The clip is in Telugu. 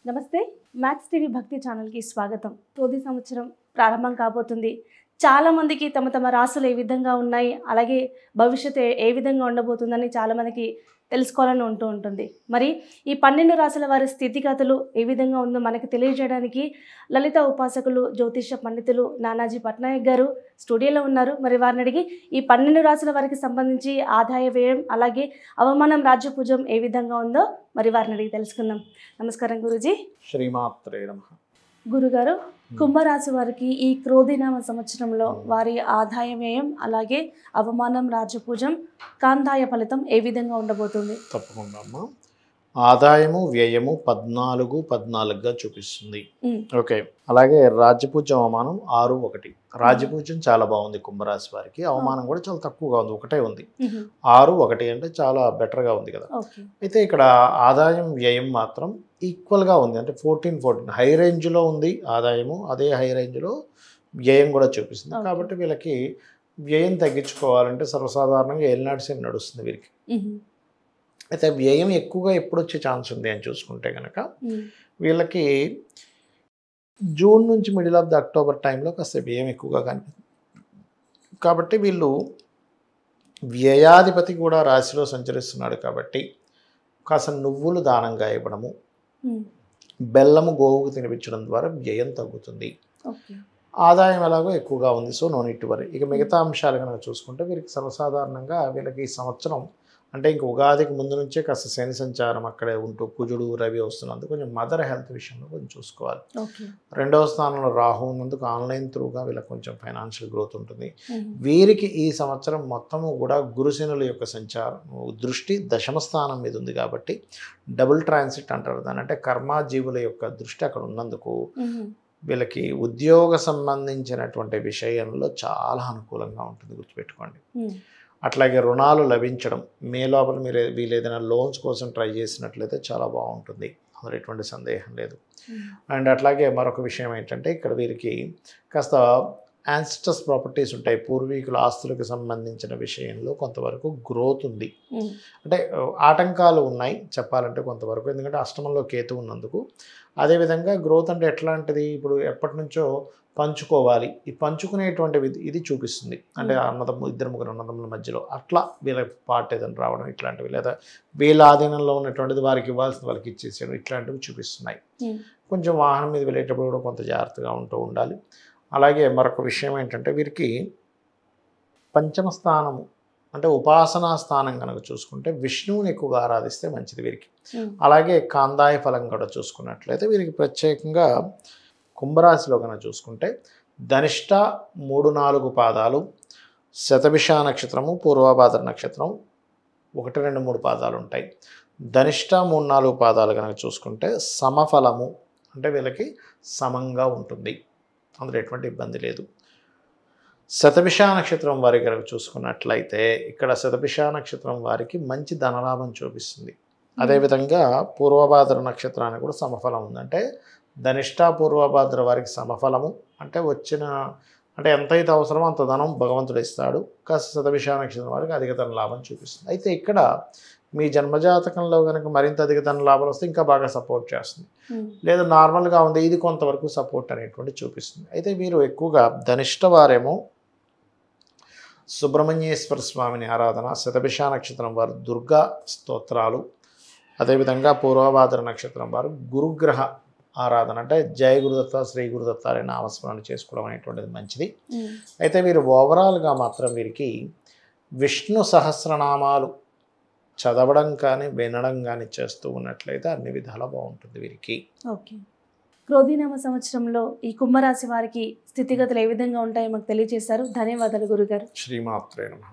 నమస్తే మ్యాక్స్ టీవీ భక్తి ఛానల్కి స్వాగతం. క్రోధి సంవత్సరం ప్రారంభం కాబోతుంది. చాలామందికి తమ తమ రాశులు ఏ విధంగా ఉన్నాయి, అలాగే భవిష్యత్తు ఏ విధంగా ఉండబోతుందని చాలామందికి తెలుసుకోవాలని ఉంటుంది. మరి ఈ 12 రాశుల వారి స్థితిగతులు ఏ విధంగా ఉందో మనకి తెలియజేయడానికి లలిత ఉపాసకులు జ్యోతిష పండితులు నానాజీ పట్నాయక్ గారు స్టూడియోలో ఉన్నారు. మరి వారిని అడిగి ఈ 12 రాశుల వారికి సంబంధించి ఆదాయ వ్యయం అలాగే అవమానం రాజ్యపూజం ఏ విధంగా ఉందో మరి వారిని అడిగి తెలుసుకుందాం. నమస్కారం గురూజీ. శ్రీమాత్రే నమః. గురుగారు, కుంభరాశి వారికి ఈ క్రోధినామ సంవత్సరంలో వారి ఆదాయ వ్యయం అలాగే అవమానం రాజ్యపూజం కాంతాయ ఫలితం ఏ విధంగా ఉండబోతుంది? తప్పకుండా అమ్మా. ఆదాయము వ్యయము 14 చూపిస్తుంది. ఓకే. అలాగే రాజ్యపూజ్యం అవమానం 6-1. రాజ్యపూజ్యం చాలా బాగుంది కుంభరాశి వారికి, అవమానం కూడా చాలా తక్కువగా ఉంది, ఒకటే ఉంది. 6-1 అంటే చాలా బెటర్గా ఉంది కదా. అయితే ఇక్కడ ఆదాయం వ్యయం మాత్రం ఈక్వల్గా ఉంది, అంటే 14 హై రేంజ్లో ఉంది ఆదాయము, అదే హై రేంజ్లో వ్యయం కూడా చూపిస్తుంది. కాబట్టి వీళ్ళకి వ్యయం తగ్గించుకోవాలంటే సర్వసాధారణంగా ఏలినాటి శని నడుస్తుంది వీరికి. అయితే వ్యయం ఎక్కువగా ఎప్పుడు వచ్చే ఛాన్స్ ఉంది అని చూసుకుంటే కనుక వీళ్ళకి జూన్ నుంచి మిడిల్ ఆఫ్ ది అక్టోబర్ టైంలో కాస్త వ్యయం ఎక్కువగా కనిపిస్తుంది. కాబట్టి వీళ్ళు వ్యయాధిపతి కూడా రాశిలో సంచరిస్తున్నాడు కాబట్టి కాస్త నువ్వులు దానంగా ఇవ్వడము, బెల్లము గోవుకు తినిపించడం ద్వారా వ్యయం తగ్గుతుంది. ఆదాయం ఎలాగో ఎక్కువగా ఉంది, so no need to worry. ఇక మిగతా అంశాలు కనుక చూసుకుంటే వీరికి సర్వసాధారణంగా వీళ్ళకి ఈ సంవత్సరం అంటే ఇంక ఉగాదికి ముందు నుంచే కాస్త శని సంచారం అక్కడే ఉంటూ కుజుడు రవి వస్తున్నందుకు కొంచెం మదర్ హెల్త్ విషయంలో కొంచెం చూసుకోవాలి. 2వ స్థానంలో రాహు ఉన్నందుకు ఆన్లైన్ త్రూగా వీళ్ళకి కొంచెం ఫైనాన్షియల్ గ్రోత్ ఉంటుంది. వీరికి ఈ సంవత్సరం మొత్తము కూడా గురుశనుల యొక్క సంచారం దృష్టి 10వ స్థానం మీద ఉంది కాబట్టి డబుల్ ట్రాన్సిట్ అంటారు దాన్ని, అంటే కర్మాజీవుల యొక్క దృష్టి అక్కడ ఉన్నందుకు వీళ్ళకి ఉద్యోగ సంబంధించినటువంటి విషయంలో చాలా అనుకూలంగా ఉంటుంది, గుర్తుపెట్టుకోండి. అట్లాగే రుణాలు లభించడం, మే లోపల వీళ్ళు ఏదైనా లోన్స్ కోసం ట్రై చేసినట్లయితే చాలా బాగుంటుంది, అందులో ఎటువంటి సందేహం లేదు. అండ్ అట్లాగే మరొక విషయం ఏంటంటే ఇక్కడ వీరికి కాస్త యాన్సిస్టర్స్ ప్రాపర్టీస్ ఉంటాయి, పూర్వీకుల ఆస్తులకు సంబంధించిన విషయంలో కొంతవరకు గ్రోత్ ఉంది. అంటే ఆటంకాలు ఉన్నాయి చెప్పాలంటే కొంతవరకు, ఎందుకంటే అష్టమంలో కేతు ఉన్నందుకు. అదేవిధంగా గ్రోత్ అంటే ఎట్లాంటిది, ఇప్పుడు ఎప్పటి నుంచో పంచుకోవాలి, ఈ పంచుకునేటువంటి ఇది చూపిస్తుంది, అంటే ఇద్దరు ముగ్గురు అన్నదమ్ముల మధ్యలో అట్లా వీళ్ళ పార్ట్ ఏదైనా రావడం ఇట్లాంటివి, లేదా వీళ్ళ ఆధీనంలో ఉన్నటువంటిది వారికి ఇవ్వాల్సిన వాళ్ళకి ఇచ్చేసేయడం ఇట్లాంటివి చూపిస్తున్నాయి. కొంచెం వాహనం మీద వెళ్ళేటప్పుడు కూడా కొంత జాగ్రత్తగా ఉండాలి. అలాగే మరొక విషయం ఏంటంటే వీరికి 5వ స్థానము అంటే ఉపాసనా స్థానం కనుక చూసుకుంటే విష్ణువుని ఎక్కువగా ఆరాధిస్తే మంచిది వీరికి. అలాగే కాందాయ ఫలం కూడా చూసుకున్నట్లయితే వీరికి ప్రత్యేకంగా కుంభరాశిలో కనుక చూసుకుంటే ధనిష్ట 3-4 పాదాలు, శతభిష నక్షత్రము, పూర్వభాద్ర నక్షత్రం 1-2-3 పాదాలు ఉంటాయి. ధనిష్ట 3-4 పాదాలు కనుక చూసుకుంటే సమఫలము, అంటే వీళ్ళకి సమంగా ఉంటుంది, అందులో ఎటువంటి ఇబ్బంది లేదు. శతభిష నక్షత్రం వారి కనుక చూసుకున్నట్లయితే ఇక్కడ శతభిష నక్షత్రం వారికి మంచి ధనలాభం చూపిస్తుంది. అదేవిధంగా పూర్వభాద్ర నక్షత్రానికి కూడా సమఫలం ఉంది, అంటే ధనిష్ట పూర్వభాద్ర వారికి సమఫలము, అంటే అంటే ఎంతైతే అవసరమో అంత ధనం భగవంతుడు ఇస్తాడు. కాస్త శతభిష నక్షత్రం వారికి అధిక ధన లాభం చూపిస్తుంది. అయితే ఇక్కడ మీ జన్మజాతకంలో కనుక మరింత అధిక ధన లాభాలు వస్తే ఇంకా బాగా సపోర్ట్ చేస్తుంది, లేదా నార్మల్గా ఉంది ఇది కొంతవరకు సపోర్ట్ అనేటువంటి చూపిస్తుంది. అయితే మీరు ఎక్కువగా ధనిష్ట వారేమో సుబ్రహ్మణ్యేశ్వర స్వామిని ఆరాధన, శతభిష నక్షత్రం వారు దుర్గా స్తోత్రాలు, అదేవిధంగా పూర్వభాద్ర నక్షత్రం వారు గురుగ్రహ ఆరాధన, అంటే జయ గురుదత్త శ్రీ గురుదత్త అనే నామస్మరణ చేసుకోవడం అనేటువంటిది మంచిది. అయితే వీరు ఓవరాల్గా మాత్రం వీరికి విష్ణు సహస్రనామాలు చదవడం కానీ వినడం కానీ చేస్తూ ఉన్నట్లయితే అన్ని విధాలా బాగుంటుంది వీరికి. ఓకే. క్రోధినామ సంవత్సరంలో ఈ కుంభరాశి వారికి స్థితిగతులు ఏ విధంగా ఉంటాయో మాకు తెలియజేశారు. ధన్యవాదాలు గురుగారు. శ్రీమాత్రే నమః.